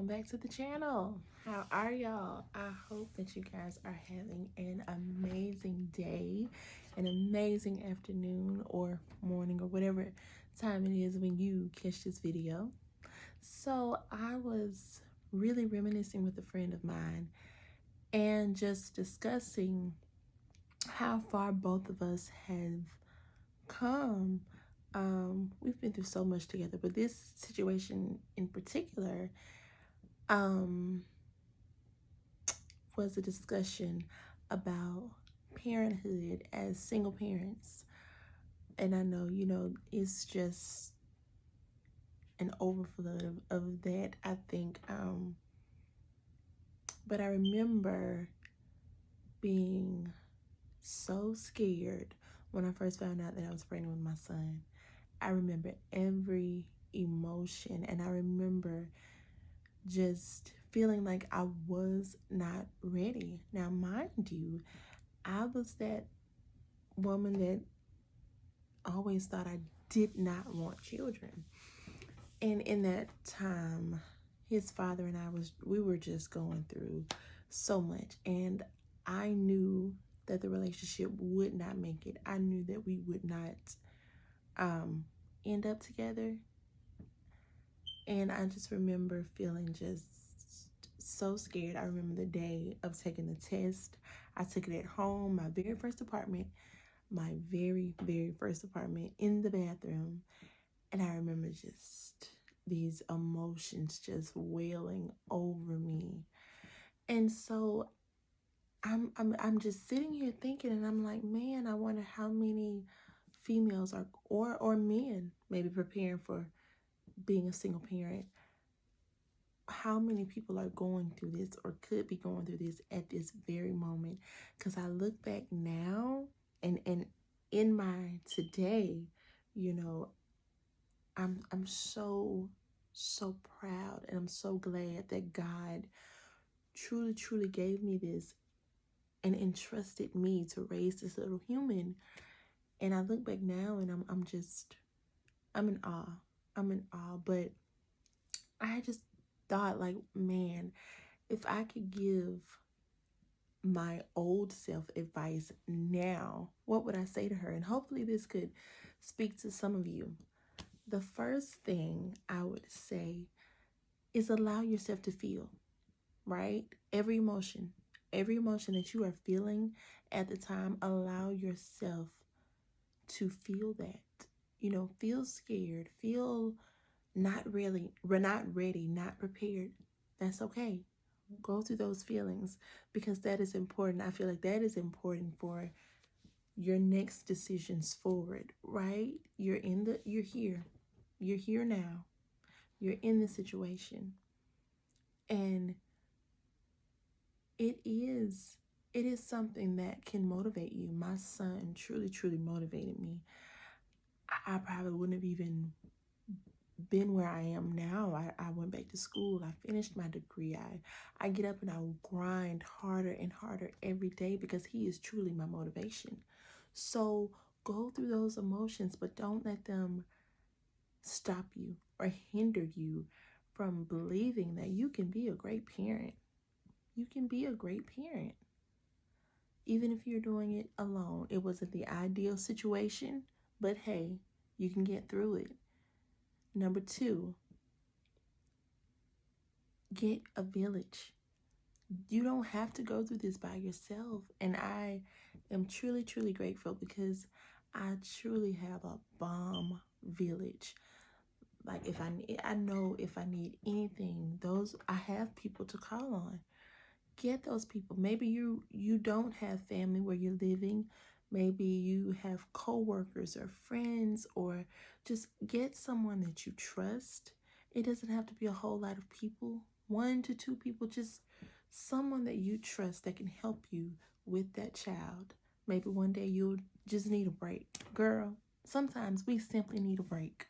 back to the channel. How are y'all? I hope that you guys are having an amazing day, an amazing afternoon or morning or whatever time it is when you catch this video. So I was really reminiscing with a friend of mine and just discussing how far both of us have come. We've been through so much together, but this situation in particular was a discussion about parenthood as single parents. And I know, it's just an overflow of that, I think. But I remember being so scared when I first found out that I was pregnant with my son. I remember every emotion, and I remember just feeling like I was not ready. Now, mind you, I was that woman that always thought I did not want children. And in that time, his father and we were just going through so much. And I knew that the relationship would not make it. I knew that we would not end up together. And I just remember feeling just so scared. I remember the day of taking the test. I took it at home, my very first apartment, in the bathroom. And I remember just these emotions just wailing over me. And so I'm just sitting here thinking, and I'm like, man, I wonder how many females or men maybe preparing for being a single parent, how many people are going through this or could be going through this at this very moment. Because I look back now and in my today, I'm so proud, and I'm so glad that God truly gave me this and entrusted me to raise this little human. And I look back now and I'm in awe. I'm in awe. But I just thought, like, man, if I could give my old self advice now, what would I say to her? And hopefully this could speak to some of you. The first thing I would say is allow yourself to feel, right? Every emotion that you are feeling at the time, allow yourself to feel that. Feel scared, feel not ready, not prepared. That's okay. Go through those feelings, because that is important. I feel like that is important for your next decisions forward, right? You're here. You're here now. You're in this situation. And it is something that can motivate you. My son truly motivated me. I probably wouldn't have even been where I am now. I went back to school. I finished my degree. I get up and I grind harder and harder every day because he is truly my motivation. So go through those emotions, but don't let them stop you or hinder you from believing that you can be a great parent. You can be a great parent. Even if you're doing it alone. It wasn't the ideal situation, but hey, you can get through it. Number 2, get a village. You don't have to go through this by yourself. And I am truly grateful because I truly have a bomb village. Like, I know if I need anything, I have people to call on. Get those people. Maybe you don't have family where you're living. Maybe you have coworkers or friends, or just get someone that you trust. It doesn't have to be a whole lot of people. 1 to 2 people, just someone that you trust that can help you with that child. Maybe one day you'll just need a break. Girl, sometimes we simply need a break.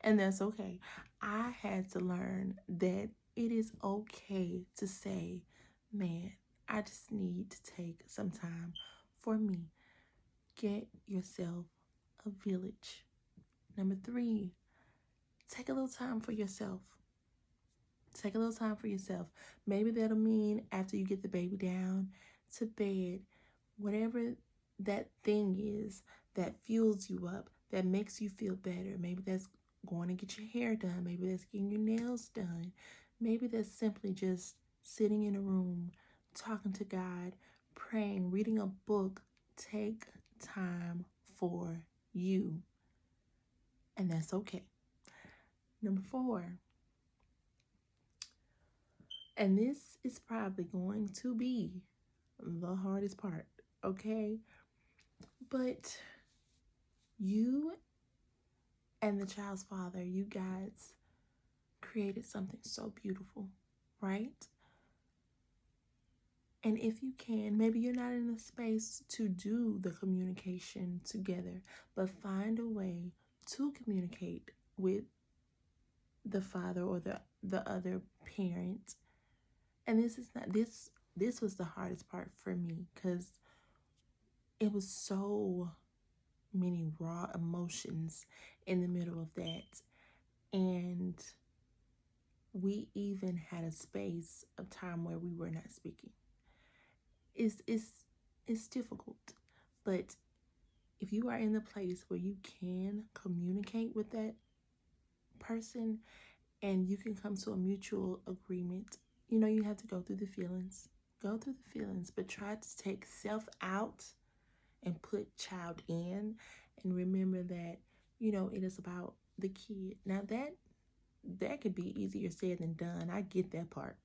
And that's okay. I had to learn that it is okay to say, man, I just need to take some time for me. Get yourself a village. Number 3, take a little time for yourself. Take a little time for yourself. Maybe that'll mean after you get the baby down to bed, whatever that thing is that fuels you up, that makes you feel better. Maybe that's going to get your hair done. Maybe that's getting your nails done. Maybe that's simply just sitting in a room, talking to God, praying, reading a book. Take time for you. And that's okay. Number 4. And this is probably going to be the hardest part, okay? But you and the child's father, you guys created something so beautiful, right? And if you can, maybe you're not in a space to do the communication together, but find a way to communicate with the father or the other parent. And this was the hardest part for me, because it was so many raw emotions in the middle of that. And we even had a space of time where we were not speaking. It's difficult, but if you are in the place where you can communicate with that person and you can come to a mutual agreement, you have to go through the feelings. Go through the feelings, but try to take self out and put child in, and remember that, it is about the kid. Now that could be easier said than done. I get that part.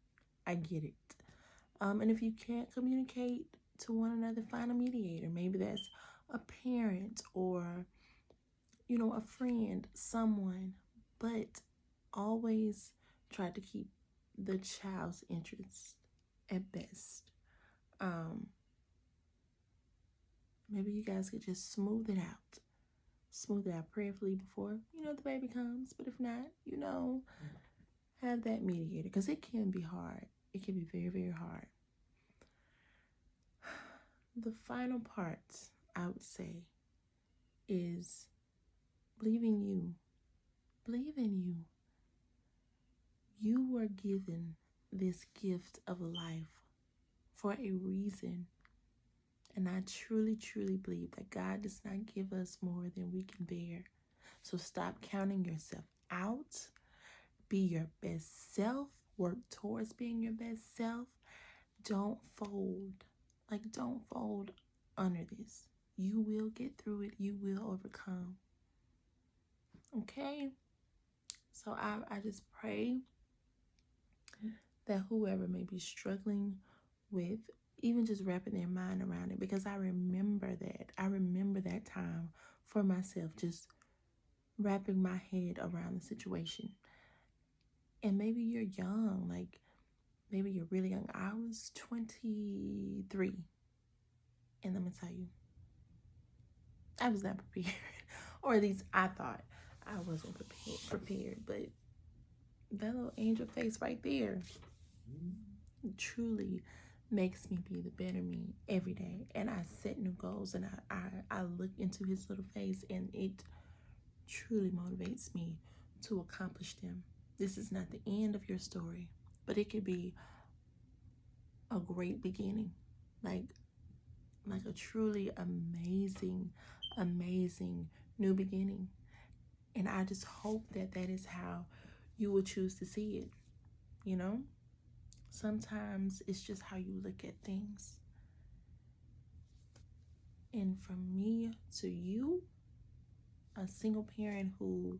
I get it. And if you can't communicate to one another, find a mediator. Maybe that's a parent or, a friend, someone. But always try to keep the child's interest at best. Maybe you guys could just smooth it out. Smooth it out prayerfully before, the baby comes. But if not, have that mediator, because it can be hard. It can be very, very hard. The final part, I would say, is believe in you. Believe in you. You were given this gift of life for a reason. And I truly, truly believe that God does not give us more than we can bear. So stop counting yourself out. Be your best self. Work towards being your best self. Don't fold. Don't fold under this. You will get through it. You will overcome. Okay? So I just pray that whoever may be struggling with even just wrapping their mind around it, because I remember that. I remember that time for myself, just wrapping my head around the situation. And maybe you're young, maybe you're really young. I was 23. And let me tell you, I was not prepared. Or at least I thought I wasn't prepared. But that little angel face right there truly makes me be the better me every day. And I set new goals, and I look into his little face, and it truly motivates me to accomplish them. This is not the end of your story, but it could be a great beginning. Like a truly amazing new beginning. And I just hope that is how you will choose to see it. Sometimes it's just how you look at things. And from me to you, a single parent who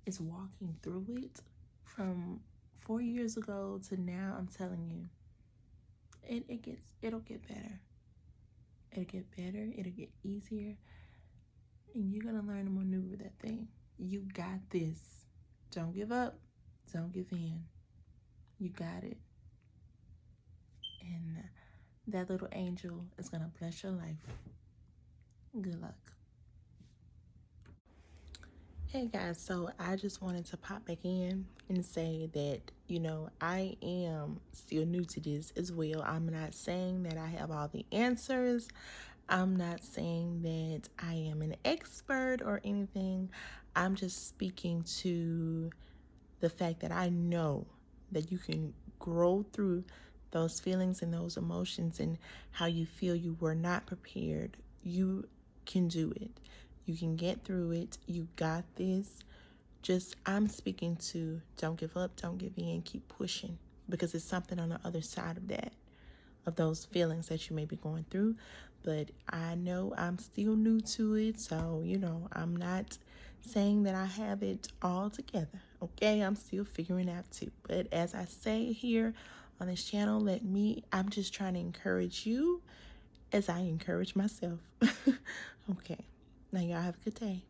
is walking through it from 4 years ago to now, I'm telling you, it'll get better. It'll get better. It'll get easier. And you're going to learn to maneuver that thing. You got this. Don't give up. Don't give in. You got it. And that little angel is going to bless your life. Good luck. Hey guys, so I just wanted to pop back in and say that, I am still new to this as well. I'm not saying that I have all the answers. I'm not saying that I am an expert or anything. I'm just speaking to the fact that I know that you can grow through those feelings and those emotions and how you feel you were not prepared. You can do it. You can get through it. You got this. Just, I'm speaking to don't give up, don't give in, keep pushing, because it's something on the other side of that, of those feelings that you may be going through. But I know I'm still new to it, so I'm not saying that I have it all together. Okay, I'm still figuring out too. But as I say here on this channel, I'm just trying to encourage you as I encourage myself. Okay, now y'all have a good day.